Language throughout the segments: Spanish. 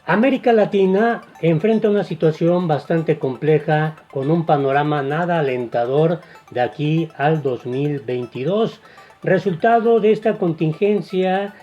América Latina enfrenta una situación bastante compleja con un panorama nada alentador de aquí al 2022. Resultado de esta contingencia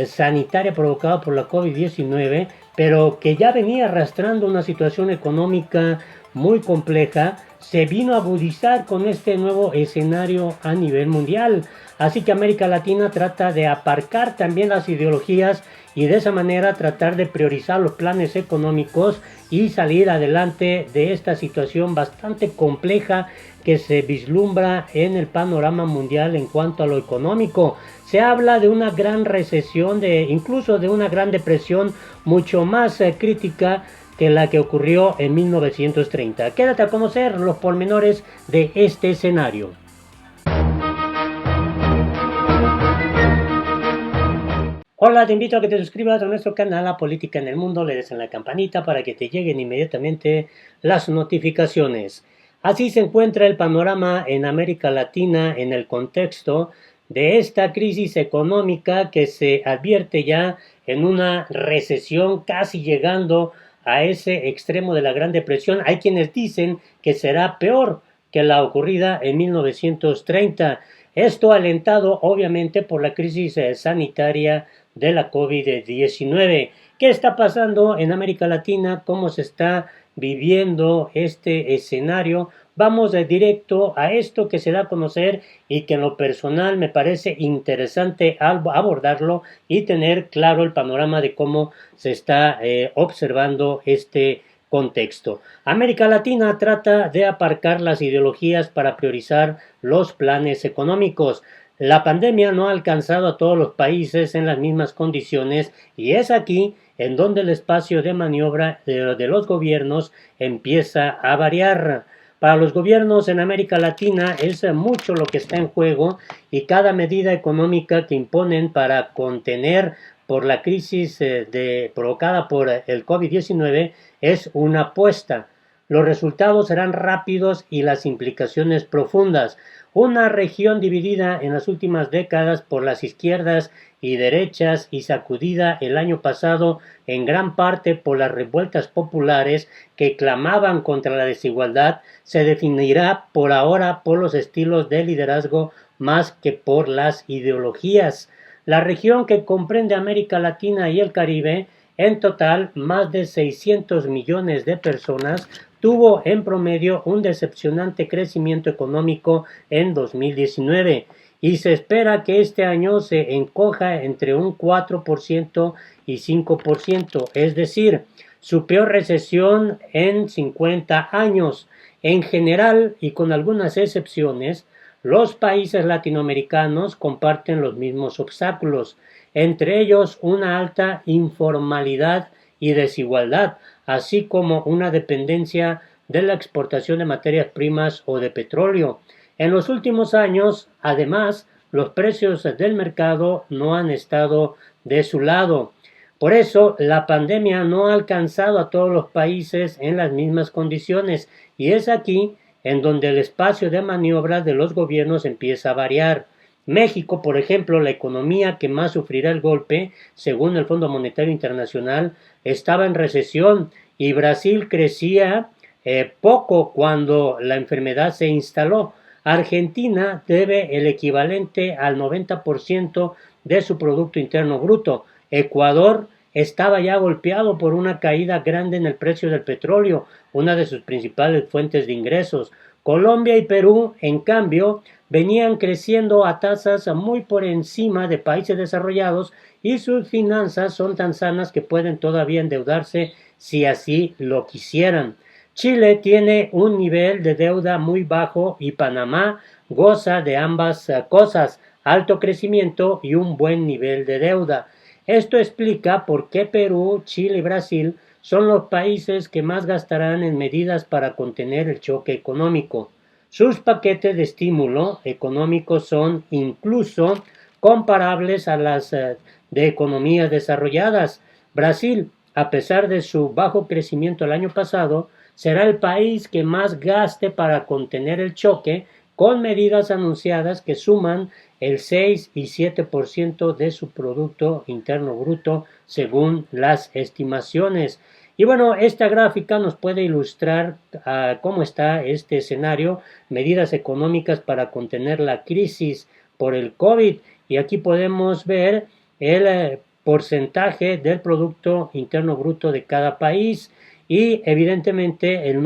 sanitaria provocada por la COVID-19, pero que ya venía arrastrando una situación económica muy compleja, se vino a agudizar con este nuevo escenario a nivel mundial. Así que América Latina trata de aparcar también las ideologías y de esa manera tratar de priorizar los planes económicos y salir adelante de esta situación bastante compleja que se vislumbra en el panorama mundial en cuanto a lo económico. Se habla de una gran recesión, incluso de una gran depresión mucho más crítica que la que ocurrió en 1930. Quédate a conocer los pormenores de este escenario. Hola, te invito a que te suscribas a nuestro canal La Política en el Mundo, le des en la campanita para que te lleguen inmediatamente las notificaciones. Así se encuentra el panorama en América Latina en el contexto de esta crisis económica que se advierte ya en una recesión casi llegando a ese extremo de la Gran Depresión. Hay quienes dicen que será peor que la ocurrida en 1930. Esto alentado obviamente por la crisis sanitaria de la COVID-19. ¿Qué está pasando en América Latina? ¿Cómo se está viviendo este escenario? Vamos de directo a esto que se da a conocer y que en lo personal me parece interesante abordarlo y tener claro el panorama de cómo se está observando este contexto. América Latina trata de aparcar las ideologías para priorizar los planes económicos. La pandemia no ha alcanzado a todos los países en las mismas condiciones y es aquí en donde el espacio de maniobra de los gobiernos empieza a variar. Para los gobiernos en América Latina es mucho lo que está en juego y cada medida económica que imponen para contener por la crisis provocada por el COVID-19 es una apuesta. Los resultados serán rápidos y las implicaciones profundas. Una región dividida en las últimas décadas por las izquierdas y derechas y sacudida el año pasado en gran parte por las revueltas populares que clamaban contra la desigualdad, se definirá por ahora por los estilos de liderazgo más que por las ideologías. La región que comprende América Latina y el Caribe, en total más de 600 millones de personas, tuvo en promedio un decepcionante crecimiento económico en 2019 y se espera que este año se encoja entre un 4% y 5%, es decir, su peor recesión en 50 años. En general, y con algunas excepciones, los países latinoamericanos comparten los mismos obstáculos, entre ellos una alta informalidad y desigualdad, así como una dependencia de la exportación de materias primas o de petróleo. En los últimos años, además, los precios del mercado no han estado de su lado. Por eso, la pandemia no ha alcanzado a todos los países en las mismas condiciones y es aquí en donde el espacio de maniobra de los gobiernos empieza a variar. México, por ejemplo, la economía que más sufrirá el golpe, según el Fondo Monetario Internacional, estaba en recesión y Brasil crecía poco cuando la enfermedad se instaló. Argentina debe el equivalente al 90% de su Producto Interno Bruto. Ecuador estaba ya golpeado por una caída grande en el precio del petróleo, una de sus principales fuentes de ingresos. Colombia y Perú, en cambio, venían creciendo a tasas muy por encima de países desarrollados y sus finanzas son tan sanas que pueden todavía endeudarse si así lo quisieran. Chile tiene un nivel de deuda muy bajo y Panamá goza de ambas cosas, alto crecimiento y un buen nivel de deuda. Esto explica por qué Perú, Chile y Brasil son los países que más gastarán en medidas para contener el choque económico. Sus paquetes de estímulo económico son incluso comparables a las de economías desarrolladas. Brasil, a pesar de su bajo crecimiento el año pasado, será el país que más gaste para contener el choque, con medidas anunciadas que suman el 6 y 7% de su Producto Interno Bruto, según las estimaciones. Y bueno, esta gráfica nos puede ilustrar cómo está este escenario, medidas económicas para contener la crisis por el COVID. Y aquí podemos ver el porcentaje del Producto Interno Bruto de cada país y evidentemente el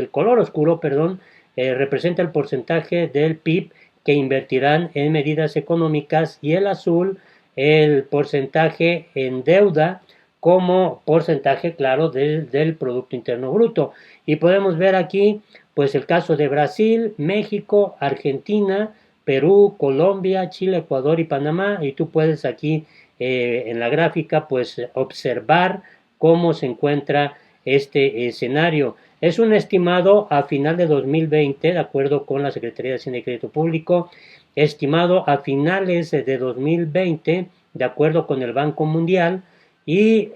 color oscuro, perdón, representa el porcentaje del PIB que invertirán en medidas económicas y el azul el porcentaje en deuda como porcentaje, claro, del Producto Interno Bruto. Y podemos ver aquí, pues, el caso de Brasil, México, Argentina, Perú, Colombia, Chile, Ecuador y Panamá. Y tú puedes aquí en la gráfica, pues, observar cómo se encuentra este escenario. Es un estimado a final de 2020, de acuerdo con la Secretaría de Hacienda y Crédito Público, estimado a finales de 2020, de acuerdo con el Banco Mundial, y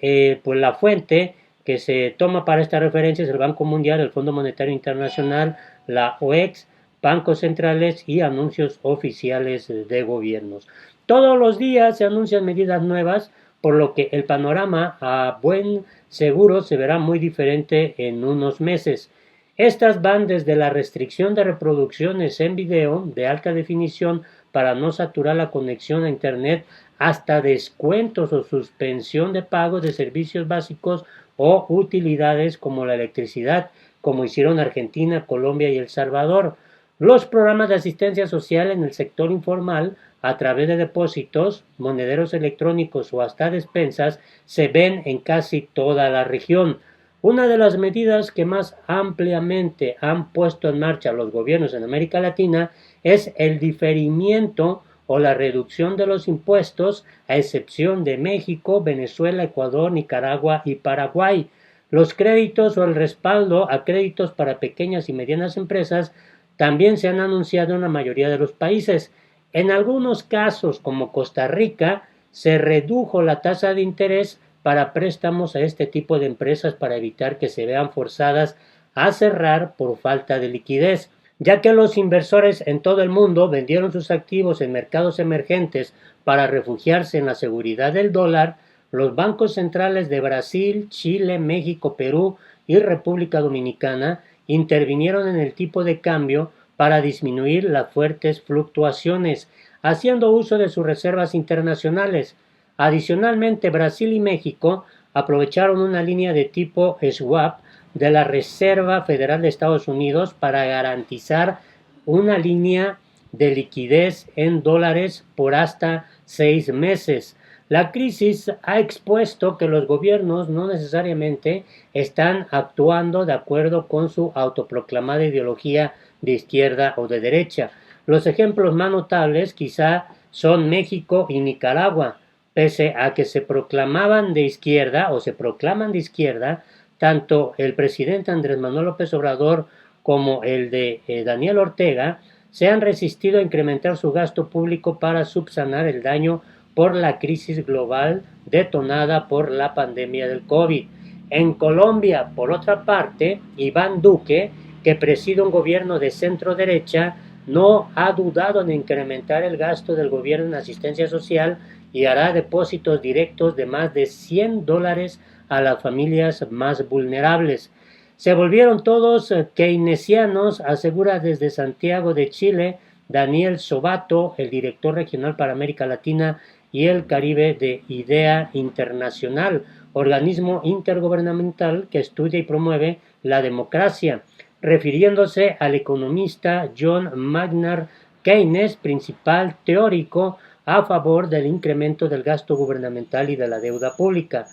pues la fuente que se toma para esta referencia es el Banco Mundial, el Fondo Monetario Internacional, la OEX, bancos centrales y anuncios oficiales de gobiernos. Todos los días se anuncian medidas nuevas, por lo que el panorama a buen seguro se verá muy diferente en unos meses. Estas van desde la restricción de reproducciones en video de alta definición para no saturar la conexión a Internet hasta descuentos o suspensión de pagos de servicios básicos o utilidades como la electricidad, como hicieron Argentina, Colombia y El Salvador. Los programas de asistencia social en el sector informal, a través de depósitos, monederos electrónicos o hasta despensas, se ven en casi toda la región. Una de las medidas que más ampliamente han puesto en marcha los gobiernos en América Latina es el diferimiento o la reducción de los impuestos, a excepción de México, Venezuela, Ecuador, Nicaragua y Paraguay. Los créditos o el respaldo a créditos para pequeñas y medianas empresas también se han anunciado en la mayoría de los países. En algunos casos, como Costa Rica, se redujo la tasa de interés para préstamos a este tipo de empresas para evitar que se vean forzadas a cerrar por falta de liquidez, ya que los inversores en todo el mundo vendieron sus activos en mercados emergentes para refugiarse en la seguridad del dólar. Los bancos centrales de Brasil, Chile, México, Perú y República Dominicana intervinieron en el tipo de cambio para disminuir las fuertes fluctuaciones, haciendo uso de sus reservas internacionales. Adicionalmente, Brasil y México aprovecharon una línea de tipo swap de la Reserva Federal de Estados Unidos para garantizar una línea de liquidez en dólares por hasta 6 meses. La crisis ha expuesto que los gobiernos no necesariamente están actuando de acuerdo con su autoproclamada ideología de izquierda o de derecha. Los ejemplos más notables quizá son México y Nicaragua. Pese a que se proclamaban de izquierda o se proclaman de izquierda, tanto el presidente Andrés Manuel López Obrador como el de Daniel Ortega se han resistido a incrementar su gasto público para subsanar el daño por la crisis global detonada por la pandemia del COVID. En Colombia, por otra parte, Iván Duque, que preside un gobierno de centro derecha, no ha dudado en incrementar el gasto del gobierno en asistencia social y hará depósitos directos de más de $100 a las familias más vulnerables. Se volvieron todos keynesianos, asegura desde Santiago de Chile Daniel Sobato, el director regional para América Latina y el Caribe de IDEA Internacional, organismo intergubernamental que estudia y promueve la democracia, refiriéndose al economista John Maynard Keynes, principal teórico a favor del incremento del gasto gubernamental y de la deuda pública.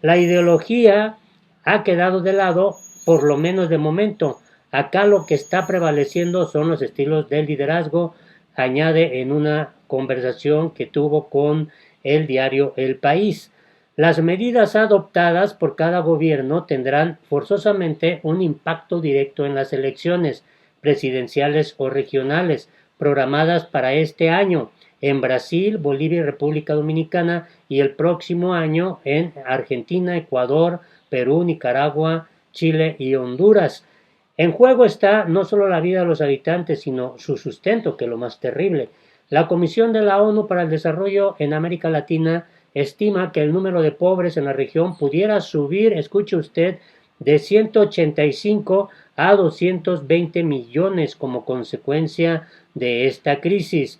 La ideología ha quedado de lado, por lo menos de momento. Acá lo que está prevaleciendo son los estilos del liderazgo, añade en una conversación que tuvo con el diario El País. Las medidas adoptadas por cada gobierno tendrán forzosamente un impacto directo en las elecciones presidenciales o regionales programadas para este año en Brasil, Bolivia y República Dominicana y el próximo año en Argentina, Ecuador, Perú, Nicaragua, Chile y Honduras. En juego está no solo la vida de los habitantes, sino su sustento, que es lo más terrible. La Comisión de la ONU para el Desarrollo en América Latina estima que el número de pobres en la región pudiera subir, escuche usted, de 185 a 220 millones como consecuencia de esta crisis.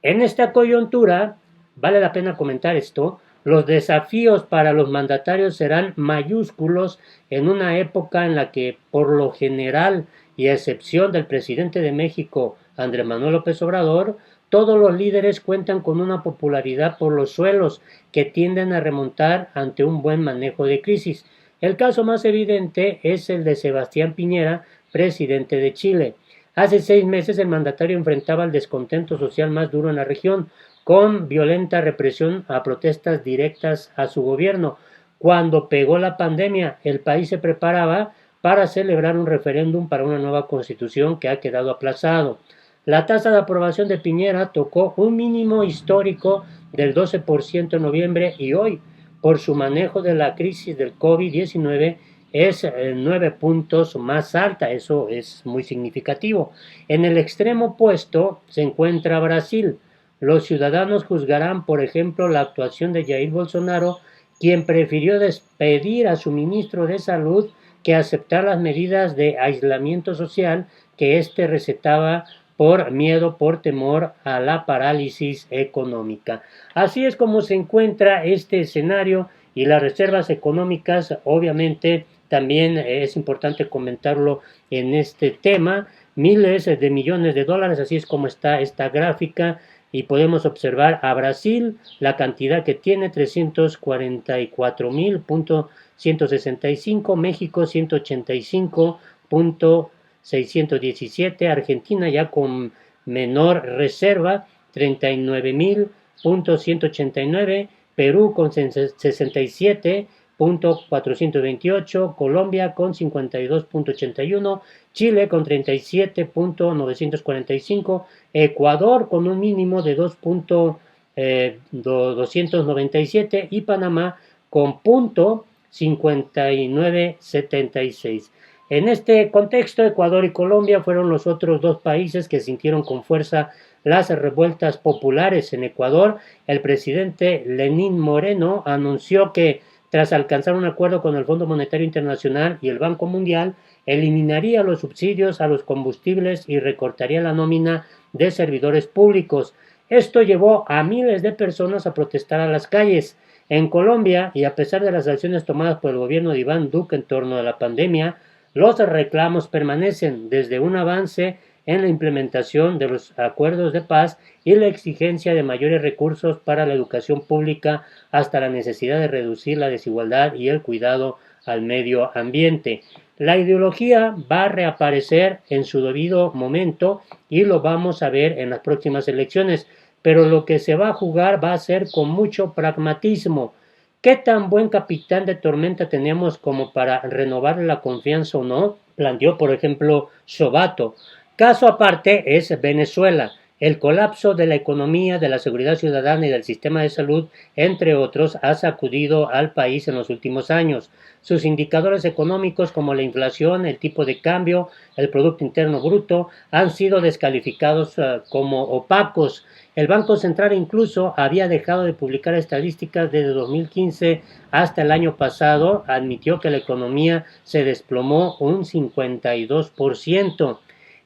En esta coyuntura, vale la pena comentar esto, los desafíos para los mandatarios serán mayúsculos en una época en la que, por lo general, y a excepción del presidente de México, Andrés Manuel López Obrador, todos los líderes cuentan con una popularidad por los suelos que tienden a remontar ante un buen manejo de crisis. El caso más evidente es el de Sebastián Piñera, presidente de Chile. Hace 6 meses el mandatario enfrentaba el descontento social más duro en la región, con violenta represión a protestas directas a su gobierno. Cuando pegó la pandemia, el país se preparaba para celebrar un referéndum para una nueva constitución que ha quedado aplazado. La tasa de aprobación de Piñera tocó un mínimo histórico del 12% en noviembre y hoy, por su manejo de la crisis del COVID-19, es 9 puntos más alta. Eso es muy significativo. En el extremo opuesto se encuentra Brasil. Los ciudadanos juzgarán, por ejemplo, la actuación de Jair Bolsonaro, quien prefirió despedir a su ministro de Salud que aceptar las medidas de aislamiento social que éste recetaba por miedo, por temor a la parálisis económica. Así es como se encuentra este escenario y las reservas económicas, obviamente, también es importante comentarlo en este tema, miles de millones de dólares, así es como está esta gráfica, y podemos observar a Brasil, la cantidad que tiene, 344.165, México 185.617, Argentina ya con menor reserva, 39.189, Perú con 67.428, Colombia con 52.81, Chile con 37.945, Ecuador con un mínimo de 2.297 y Panamá con .5976. En este contexto, Ecuador y Colombia fueron los otros dos países que sintieron con fuerza las revueltas populares. En Ecuador, el presidente Lenín Moreno anunció que, tras alcanzar un acuerdo con el Fondo Monetario Internacional y el Banco Mundial, eliminaría los subsidios a los combustibles y recortaría la nómina de servidores públicos. Esto llevó a miles de personas a protestar a las calles. En Colombia, y a pesar de las acciones tomadas por el gobierno de Iván Duque en torno a la pandemia, los reclamos permanecen, desde un avance en la implementación de los acuerdos de paz y la exigencia de mayores recursos para la educación pública hasta la necesidad de reducir la desigualdad y el cuidado al medio ambiente. La ideología va a reaparecer en su debido momento y lo vamos a ver en las próximas elecciones, pero lo que se va a jugar va a ser con mucho pragmatismo. ¿Qué tan buen capitán de tormenta tenemos como para renovar la confianza o no? Planteó, por ejemplo, Sobato. Caso aparte es Venezuela. El colapso de la economía, de la seguridad ciudadana y del sistema de salud, entre otros, ha sacudido al país en los últimos años. Sus indicadores económicos como la inflación, el tipo de cambio, el Producto Interno Bruto, han sido descalificados como opacos. El Banco Central incluso había dejado de publicar estadísticas desde 2015 hasta el año pasado. Admitió que la economía se desplomó un 52%.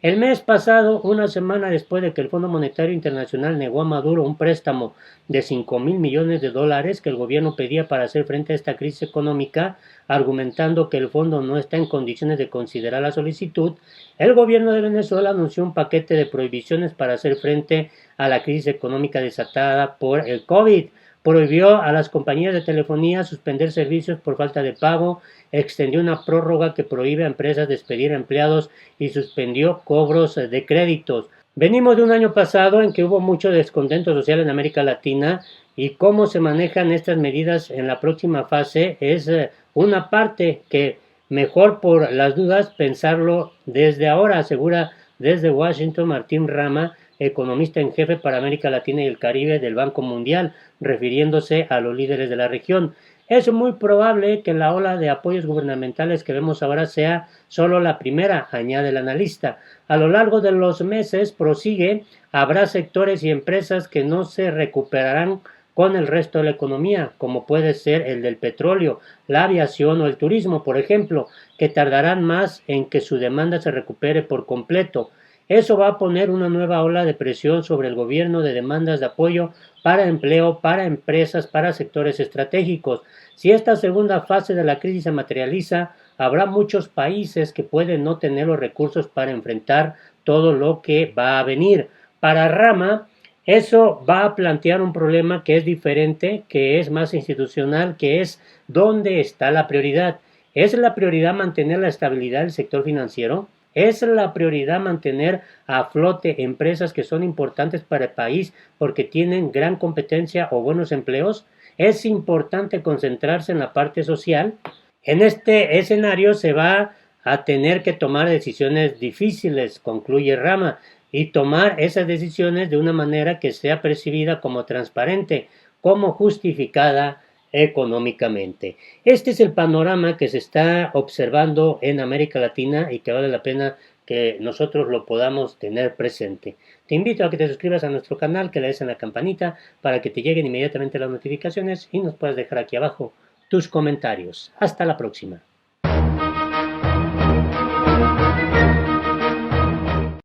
El mes pasado, una semana después de que el Fondo Monetario Internacional negó a Maduro un préstamo de 5.000 millones de dólares que el gobierno pedía para hacer frente a esta crisis económica, argumentando que el fondo no está en condiciones de considerar la solicitud, el gobierno de Venezuela anunció un paquete de prohibiciones para hacer frente a la crisis económica desatada por el COVID. Prohibió a las compañías de telefonía suspender servicios por falta de pago, extendió una prórroga que prohíbe a empresas despedir a empleados y suspendió cobros de créditos. Venimos de un año pasado en que hubo mucho descontento social en América Latina y cómo se manejan estas medidas en la próxima fase es una parte que mejor por las dudas pensarlo desde ahora, asegura desde Washington Martín Rama, economista en jefe para América Latina y el Caribe del Banco Mundial, refiriéndose a los líderes de la región. Es muy probable que la ola de apoyos gubernamentales que vemos ahora sea solo la primera, añade el analista. A lo largo de los meses, prosigue, habrá sectores y empresas que no se recuperarán con el resto de la economía, como puede ser el del petróleo, la aviación o el turismo, por ejemplo, que tardarán más en que su demanda se recupere por completo. Eso va a poner una nueva ola de presión sobre el gobierno de demandas de apoyo para empleo, para empresas, para sectores estratégicos. Si esta segunda fase de la crisis se materializa, habrá muchos países que pueden no tener los recursos para enfrentar todo lo que va a venir. Para Rama, eso va a plantear un problema que es diferente, que es más institucional, que es dónde está la prioridad. ¿Es la prioridad mantener la estabilidad del sector financiero? ¿Es la prioridad mantener a flote empresas que son importantes para el país porque tienen gran competencia o buenos empleos? ¿Es importante concentrarse en la parte social? En este escenario se va a tener que tomar decisiones difíciles, concluye Rama, y tomar esas decisiones de una manera que sea percibida como transparente, como justificada económicamente. Este es el panorama que se está observando en América Latina y que vale la pena que nosotros lo podamos tener presente. Te invito a que te suscribas a nuestro canal, que le des en la campanita para que te lleguen inmediatamente las notificaciones y nos puedas dejar aquí abajo tus comentarios. Hasta la próxima.